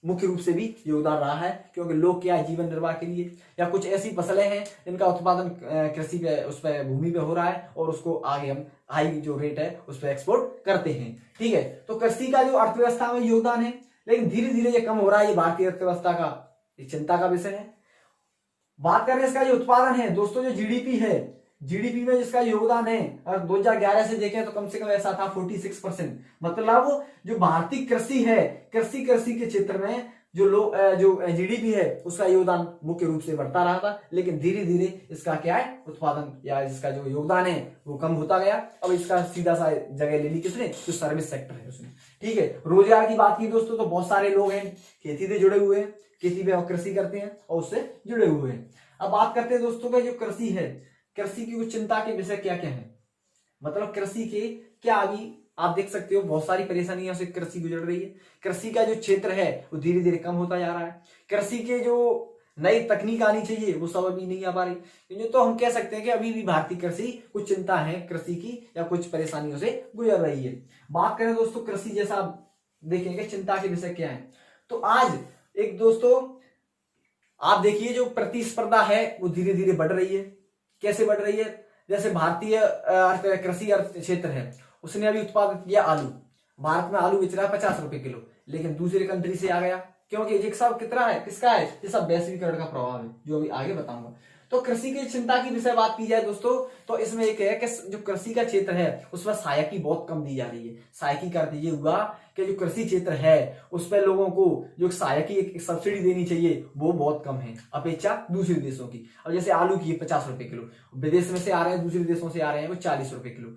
मुख्य रूप से भी योगदान रहा है, क्योंकि लोग क्या है जीवन निर्वाह के लिए, या कुछ ऐसी फसलें हैं जिनका उत्पादन कृषि पे उस पर भूमि पे हो रहा है और उसको आगे हम हाई जो रेट है उस पर एक्सपोर्ट करते हैं। ठीक है, तो कृषि का जो अर्थव्यवस्था में योगदान है, लेकिन धीरे धीरे ये कम हो रहा है, ये भारतीय अर्थव्यवस्था का एक चिंता का विषय है। बात करें इसका जो उत्पादन है दोस्तों, जो जीडीपी है, जीडीपी में जिसका योगदान है, अगर 2011 से देखें तो कम से कम ऐसा था 46%। मतलब जो भारतीय कृषि है, कृषि के क्षेत्र में जो जीडीपी है उसका योगदान मुख्य रूप से बढ़ता रहा था, लेकिन धीरे धीरे इसका क्या है उत्पादन या इसका जो योगदान है वो कम होता गया। अब इसका सीधा सा जगह ले ली किसने, जो सर्विस सेक्टर है उसने। ठीक है, रोजगार की बात की दोस्तों तो बहुत सारे लोग हैं खेती से जुड़े हुए हैं, खेती में कृषि करते हैं और उससे जुड़े हुए हैं। अब बात करते हैं दोस्तों का जो कृषि है, कृषि की कुछ चिंता के विषय क्या क्या है। मतलब कृषि के क्या अभी आप देख सकते हो बहुत सारी परेशानियों से कृषि गुजर रही है। कृषि का जो क्षेत्र है वो धीरे धीरे कम होता जा रहा है। कृषि के जो नई तकनीक आनी चाहिए वो सब अभी नहीं आ पा रही। तो हम कह सकते हैं कि अभी भी भारतीय कृषि कुछ चिंता है कृषि की या कुछ परेशानियों से गुजर रही है। बात करें दोस्तों कृषि जैसा आप देखेंगे चिंता के विषय क्या है, तो आज एक दोस्तों आप देखिए जो प्रतिस्पर्धा है वो धीरे धीरे बढ़ रही है। कैसे बढ़ रही है? जैसे भारतीय कृषि अर्थ क्षेत्र है, उसने अभी उत्पादित किया आलू। भारत में आलू बेच रहा है 50 रुपए किलो, लेकिन दूसरे कंट्री से आ गया, क्योंकि ये सब कितना है, किसका है? ये सब वैश्वीकरण का प्रभाव है, जो अभी आगे बताऊंगा। तो कृषि की चिंता की विषय बात की जाए दोस्तों, तो इसमें एक है कि जो कृषि का क्षेत्र है उसमें सहायकी बहुत कम दी जा रही है। सहायकी का अर्थ ये हुआ कि जो कृषि क्षेत्र है उस पर लोगों को जो सहायकी एक सब्सिडी देनी चाहिए वो बहुत कम है अपेक्षा दूसरे देशों की। अब जैसे आलू की 50 रुपए किलो, विदेश में से आ रहे हैं, दूसरे देशों से आ रहे हैं वो 40 रुपए किलो,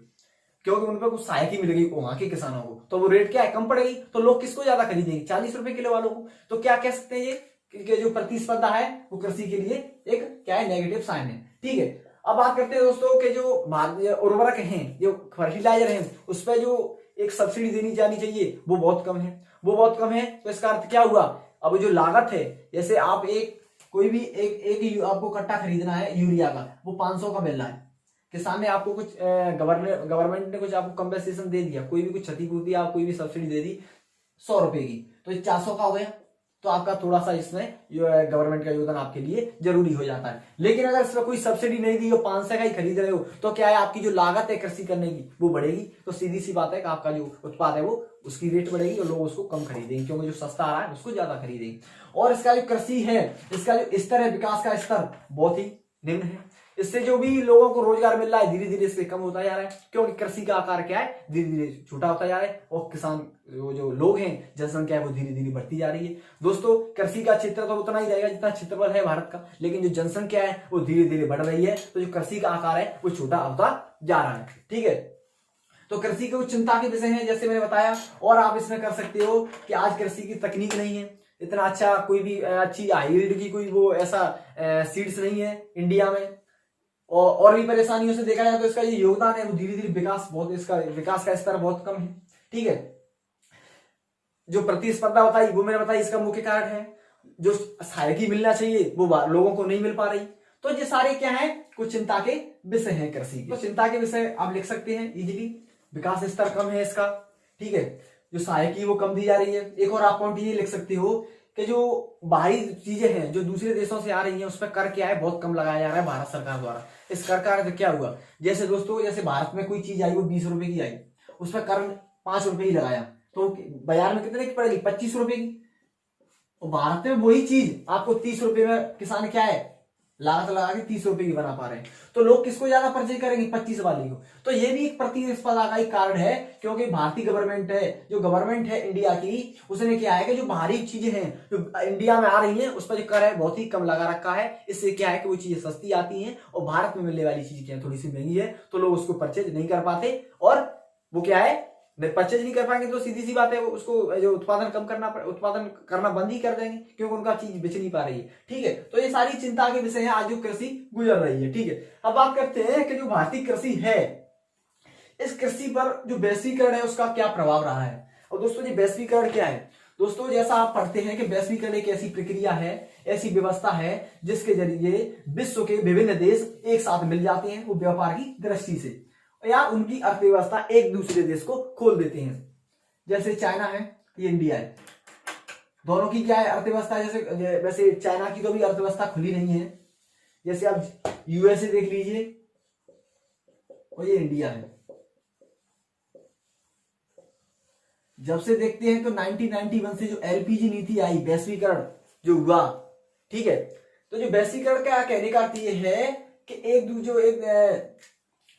क्योंकि उन पर कुछ सहायकी मिलेगी वहां के किसानों को, तो वो रेट क्या है, कम पड़ेगी, तो लोग किसको ज्यादा खरीदेंगे? 40 रुपए किलो वालों को। तो क्या कह सकते हैं ये कि जो प्रतिस्पर्धा है वो कृषि के लिए एक क्या है, नेगेटिव साइन है। ठीक है, अब बात करते हैं दोस्तों कि जो उर्वरक हैं, जो फर्टिलाइजर हैं, उस पर जो एक सब्सिडी देनी जानी चाहिए वो बहुत कम है, वो बहुत कम है। तो इसका अर्थ क्या हुआ? अब जो लागत है, जैसे आप कोई भी एक आपको कट्टा खरीदना है यूरिया का, वो 500 का मिल रहा है, किसान ने आपको कुछ गवर्नमेंट ने कुछ आपको कंपेंसेशन दे दिया, कोई भी कुछ क्षतिपूर्ति आप कोई भी सब्सिडी दे दी 100 रुपए की, तो ये 400 का हो गया। तो आपका थोड़ा सा इसमें गवर्नमेंट का योगदान आपके लिए जरूरी हो जाता है। लेकिन अगर इसमें कोई सब्सिडी नहीं दी हो, 500 का ही खरीद रहे हो, तो क्या है, आपकी जो लागत है कृषि करने की वो बढ़ेगी। तो सीधी सी बात है कि आपका जो उत्पाद है वो उसकी रेट बढ़ेगी और लोग उसको कम खरीदेंगे, क्योंकि जो सस्ता आ रहा है उसको ज्यादा खरीदेंगे। और इसका जो कृषि है, इसका जो स्तर है, विकास का स्तर बहुत ही निम्न है। इससे जो भी लोगों को रोजगार मिल रहा है धीरे धीरे इससे कम होता जा रहा है, क्योंकि कृषि का आकार क्या है, धीरे धीरे छोटा होता जा रहा है, और किसान जो लोग हैं, जनसंख्या है वो धीरे धीरे बढ़ती जा रही है। दोस्तों कृषि का क्षेत्र तो उतना ही रहेगा जितना क्षेत्रफल है भारत का, लेकिन जो जनसंख्या है वो धीरे धीरे बढ़ रही है, तो जो कृषि का आकार है वो छोटा होता जा रहा है। ठीक है, तो कृषि के कुछ चिंता के विषय हैं जैसे मैंने बताया। और आप इसमें कर सकते हो कि आज कृषि की तकनीक नहीं है, इतना अच्छा कोई भी अच्छी हाईब्रिड की कोई वो ऐसा सीड्स नहीं है इंडिया में, और भी परेशानियों से देखा जाए तो इसका ये योगदान है वो धीरे धीरे इसका विकास का स्तर बहुत कम है। ठीक है, जो प्रतिस्पर्धा बताई वो मैंने बताई, इसका मुख्य कारण है जो सहायकी मिलना चाहिए वो लोगों को नहीं मिल पा रही। तो ये सारे क्या है, कुछ चिंता के विषय हैं कृषि के। तो चिंता के विषय आप लिख सकते हैं इजीली, विकास स्तर कम है इसका। ठीक है, जो सहायकी वो कम दी जा रही है। एक और आप पॉइंट ये लिख सकते हो कि जो बाहरी चीजें हैं जो दूसरे देशों से आ रही हैं उस पर कर क्या है, बहुत कम लगाया जा रहा है भारत सरकार द्वारा। इस कर का अर्थ क्या हुआ, जैसे दोस्तों जैसे भारत में कोई चीज आई वो 20 रुपए की आई, उस पर कर 5 रुपए ही लगाया, तो बाजार में कितने की पड़ेगी, 25 रुपए की। और भारत में वही चीज आपको 30 रुपए में किसान क्या है, लागत लगा के 30 रुपए की बना पा रहे हैं, तो लोग किसको ज्यादा परचेज करेंगे, 25 वाली को। तो ये भी एक प्रतिस्पर्धा का एक कारण है, क्योंकि भारतीय गवर्नमेंट है, जो गवर्नमेंट है इंडिया की, उसने क्या है कि जो बाहरी चीजें हैं जो इंडिया में आ रही हैं उस पर जो कर है बहुत ही कम लगा रखा है। इससे क्या है कि वो चीजें सस्ती आती हैं और भारत में मिलने वाली चीज क्या है, थोड़ी सी महंगी है, तो लोग उसको परचेज नहीं कर पाते, और वो क्या है, परचेज नहीं कर पाएंगे तो सीधी सी बात है वो उसको जो उत्पादन करना बंद ही कर देंगे, क्योंकि उनका चीज बेच नहीं पा रही है। ठीक है, तो ये सारी चिंता के विषय है आज जो कृषि गुजर रही है। ठीक है, अब बात करते हैं कि जो भारतीय कृषि है, इस कृषि पर जो वैश्वीकरण है उसका क्या प्रभाव रहा है। और दोस्तों ये वैश्वीकरण क्या है, दोस्तों जैसा आप पढ़ते हैं कि वैश्वीकरण एक ऐसी प्रक्रिया है, ऐसी व्यवस्था है जिसके जरिए विश्व के विभिन्न देश एक साथ मिल जाते हैं, वो व्यापार की दृष्टि से, या उनकी अर्थव्यवस्था एक दूसरे देश को खोल देते हैं। जैसे चाइना है, ये इंडिया है, दोनों की क्या है अर्थव्यवस्था, जैसे वैसे चाइना की तो भी अर्थव्यवस्था खुली नहीं है, जैसे आप यूएसए देख लीजिए और ये इंडिया है। जब से देखते हैं तो 1991 से जो एलपीजी नीति आई, वैश्वीकरण जो हुआ, ठीक है, तो जो वैश्वीकरण का कहने का अर्थ ये है कि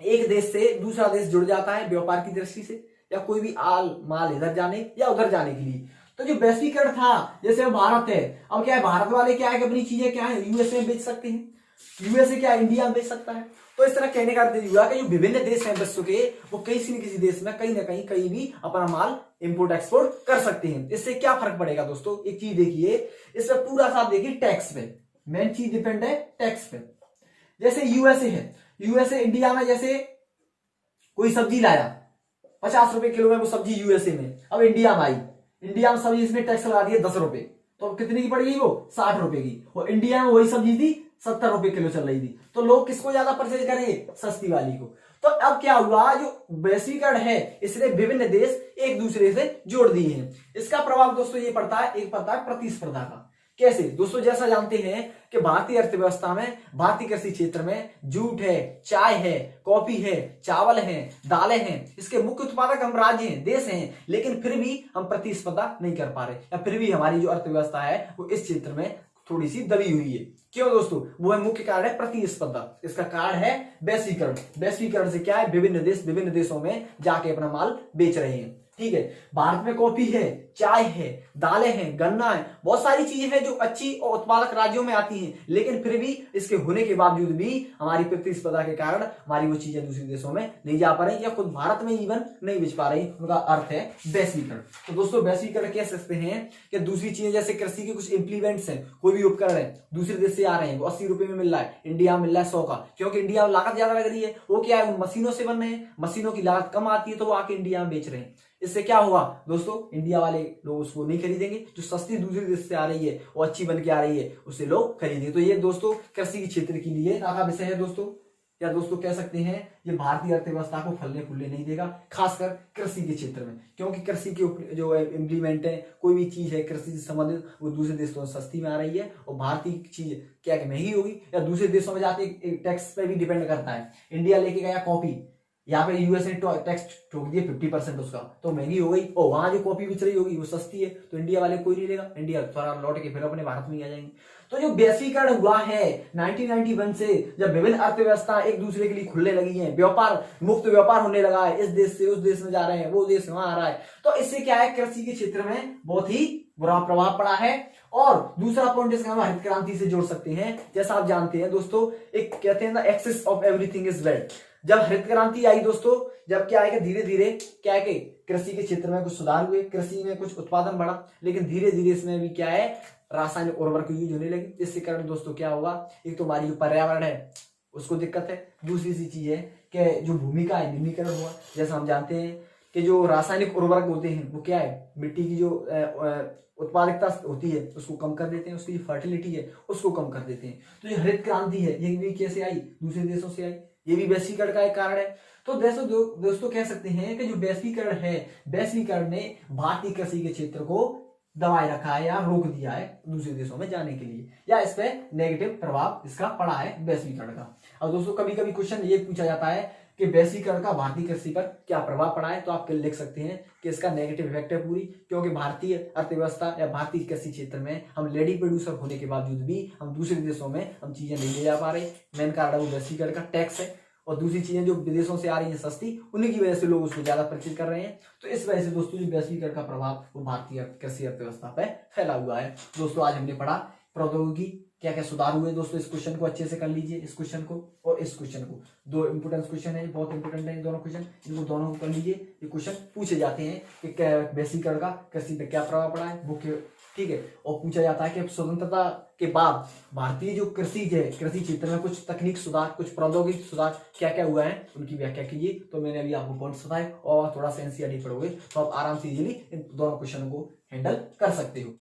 एक देश से दूसरा देश जुड़ जाता है व्यापार की दृष्टि से, या कोई भी माल इधर जाने या उधर जाने के लिए। तो जो वैश्वीकरण था, जैसे भारत है, अब क्या है, भारत वाले क्या है कि अपनी चीजें क्या है यूएसए में बेच सकते हैं, यूएसए क्या इंडिया में बेच सकता है। तो इस तरह कहने का अर्थ हुआ कि जो विभिन्न देश हैं विश्व के, वो किसी न किसी देश में कहीं ना कहीं भी अपना माल इंपोर्ट एक्सपोर्ट कर सकते हैं। इससे क्या फर्क पड़ेगा दोस्तों, एक चीज देखिए, इसमें पूरा साथ देखिए टैक्स पे, मेन चीज डिपेंड है टैक्स पे। जैसे यूएसए है, यूएसए इंडिया में जैसे कोई सब्जी लाया, 50 रुपए किलो में वो सब्जी यूएसए में, अब इंडिया में आई, इंडिया में सब्जी इसने टैक्स लगा दिया 10 रुपए, तो अब कितनी की पड़ गई वो 60 रुपए की, और इंडिया में वही सब्जी थी 70 रुपए किलो चल रही थी, तो लोग किसको ज्यादा परचेज करेंगे, सस्ती वाली को। तो अब क्या हुआ, जो वैश्वीकरण है इसने विभिन्न देश एक दूसरे से जोड़ दिए हैं। इसका प्रभाव दोस्तों ये पड़ता है, एक पड़ता है प्रतिस्पर्धा का। कैसे दोस्तों, जैसा जानते हैं कि भारतीय अर्थव्यवस्था में, भारतीय कृषि क्षेत्र में जूट है, चाय है, कॉफी है, चावल है, दालें हैं, इसके मुख्य उत्पादक हम राज्य हैं, देश हैं, लेकिन फिर भी हम प्रतिस्पर्धा नहीं कर पा रहे, या फिर भी हमारी जो अर्थव्यवस्था है वो इस क्षेत्र में थोड़ी सी दबी हुई है। क्यों दोस्तों, वो है मुख्य कारण है प्रतिस्पर्धा, इसका कारण है वैश्वीकरण। वैश्वीकरण से क्या है, विभिन्न देशों में जाके अपना माल बेच रहे हैं। ठीक है, भारत में कॉफी है, चाय है, दालें हैं, गन्ना है, बहुत सारी चीजें हैं जो अच्छी और उत्पादक राज्यों में आती हैं, लेकिन फिर भी इसके होने के बावजूद भी हमारी प्रतिस्पर्धा के कारण हमारी वो चीजें दूसरे देशों में नहीं जा पा रही, या खुद भारत में इवन नहीं बेच पा रही। उनका अर्थ है वैश्वीकरण। तो दोस्तों वैश्वीकरण कह सकते हैं कि दूसरी चीजें जैसे कृषि के कुछ इंप्लीमेंट्स हैं, कोई भी उपकरण है दूसरे देश से आ रहे हैं, वो 80 रुपए में मिल रहा है, इंडिया में मिल रहा है 100 का, क्योंकि इंडिया में लागत ज्यादा लग रही है। वो क्या है, उन मशीनों से बन रहे हैं, मशीनों की लागत कम आती है, तो वो आके इंडिया में बेच रहे हैं। इससे क्या होगा दोस्तों, इंडिया वाले लोग उसको नहीं खरीदेंगे, जो सस्ती दूसरे देश से आ रही है और अच्छी बन के आ रही है उसे लोग खरीदेंगे। तो ये दोस्तों कृषि के क्षेत्र के लिए नया विषय है दोस्तों, या दोस्तों कह सकते हैं ये भारतीय अर्थव्यवस्था को फलने फूलने नहीं देगा, खासकर कृषि के क्षेत्र में, क्योंकि कृषि के जो इम्प्लीमेंट है, कोई भी चीज है कृषि से संबंधित, वो दूसरे देशों से सस्ती में आ रही है, और भारतीय चीज क्या महंगी होगी, या दूसरे देशों में जाके टैक्स पे भी डिपेंड करता है। इंडिया लेके गया कॉफी, यहाँ पे यूएस ने टैक्स ठोक दिए 50% उसका, तो महंगी हो गई, और वहां जो कॉफी बिच रही होगी वो सस्ती है, तो इंडिया वाले कोई नहीं लेगा, इंडिया थोड़ा लौट के फिर अपने भारत में आ जाएंगे। तो जो वैश्वीकरण हुआ है 1991 से, जब विभिन्न अर्थव्यवस्था एक दूसरे के लिए खुलने लगी हैं, व्यापार मुक्त व्यापार होने लगा है, इस देश से उस देश में जा रहे हैं, वो देश वहां आ रहा है, तो इससे क्या है, कृषि के क्षेत्र में बहुत ही बुरा प्रभाव पड़ा है। और दूसरा पॉइंट जिसका हम हरित क्रांति से जोड़ सकते हैं, जैसा आप जानते हैं दोस्तों, एक कहते हैं ना, excess of everything is bad. जब हरित क्रांति आई दोस्तों, जब क्या है कि धीरे धीरे क्या है कि कृषि के क्षेत्र में कुछ सुधार हुए, कृषि में कुछ उत्पादन बढ़ा, लेकिन धीरे धीरे इसमें भी क्या है, रासायनिक उर्वरक यूज होने लगे। इसके कारण दोस्तों क्या हुआ, एक तो हमारी जो पर्यावरण है उसको दिक्कत है, दूसरी सी चीज है कि जो भूमि का है निम्नीकरण हुआ। जैसा हम जानते हैं कि जो रासायनिक उर्वरक होते हैं वो क्या है, मिट्टी की जो उत्पादकता होती है उसको कम कर देते हैं, उसकी जो फर्टिलिटी है उसको कम कर देते हैं। तो ये हरित क्रांति है, ये भी कैसे आई, दूसरे देशों से आई, ये भी वैश्वीकरण का एक कारण है। तो दोस्तों कह सकते हैं कि जो वैश्वीकरण है, वैश्वीकरण ने भारतीय कृषि के क्षेत्र को दबाए रखा है या रोक दिया है दूसरे देशों में जाने के लिए, या इस पे नेगेटिव प्रभाव इसका पड़ा है वैश्वीकरण का। और दोस्तों कभी कभी क्वेश्चन ये पूछा जाता है कि वैश्वीकरण का भारतीय कृषि पर क्या प्रभाव पड़ा है, तो आप लिख सकते हैं कि इसका नेगेटिव इफेक्ट है पूरी, क्योंकि भारतीय अर्थव्यवस्था या भारतीय कृषि क्षेत्र में हम लेडी प्रोड्यूसर होने के बावजूद भी हम दूसरे देशों में हम चीजें नहीं ले जा पा रहे। मेन कारण वो वैश्वीकरण का टैक्स है, और दूसरी चीजें जो विदेशों से आ रही हैं सस्ती, उन्हीं की वजह से लोग उसको ज्यादा परचेज कर रहे हैं। तो इस वजह से दोस्तों जो वैश्वीकरण का प्रभाव वो भारतीय कृषि अर्थव्यवस्था पे फैला हुआ है। दोस्तों आज हमने पढ़ा प्रौद्योगिकी क्या क्या सुधार हुए। दोस्तों इस क्वेश्चन को अच्छे से कर लीजिए, इस क्वेश्चन को और इस क्वेश्चन को, दो इंपोर्टेंट क्वेश्चन है, बहुत इंपोर्टेंट है दोनों क्वेश्चन, इनको दोनों को कर लीजिए। ये क्वेश्चन पूछे जाते हैं कि वैश्वीकरण का कृषि पे क्या प्रभाव पड़ा है मुख्य, ठीक है। और पूछा जाता है कि स्वतंत्रता के बाद भारतीय जो कृषि है, कृषि क्षेत्र में कुछ तकनीक सुधार, कुछ प्रौद्योगिक सुधार क्या क्या हुआ है, उनकी व्याख्या कीजिए। तो मैंने अभी आपको पॉइंट्स बताए, और थोड़ा सा एनसीईआरटी पढ़ोगे तो आप आराम से इजीली इन दोनों क्वेश्चन को हैंडल कर सकते हो।